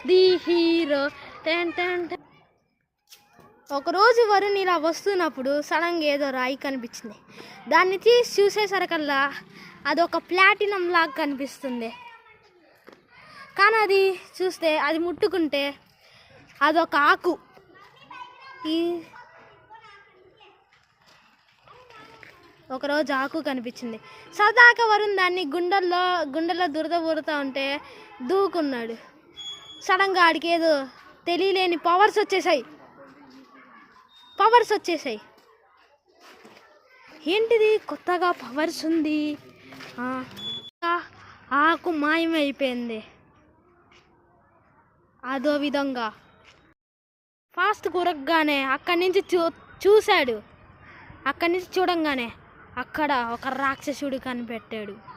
The hero. ఒకరోజు వరుణ్ ఇలా వస్తున్నప్పుడు సడన్గా ఏదో రాయి కనిపించింది. దాన్ని తీసి చూసేసరికల్లా అదొక ప్లాటినం లాగా కనిపిస్తుంది. కానీ అది చూస్తే, అది ముట్టుకుంటే అదొక ఆకు. ఒకరోజు ఆకు కనిపించింది. సదాక వరుణ్ దాన్ని గుండెల్లో దురద ఊరుతూ ఉంటే దూకున్నాడు. సడన్గా ఆడికి ఏదో తెలియలేని పవర్స్ వచ్చేసాయి. ఏంటిది కొత్తగా పవర్స్ ఉంది? ఆకు మాయమైపోయింది. అదో విధంగా ఫాస్ట్ కురగగానే అక్కడి నుంచి చూశాడు. అక్కడి నుంచి చూడంగానే అక్కడ ఒక రాక్షసుడు కనిపెట్టాడు.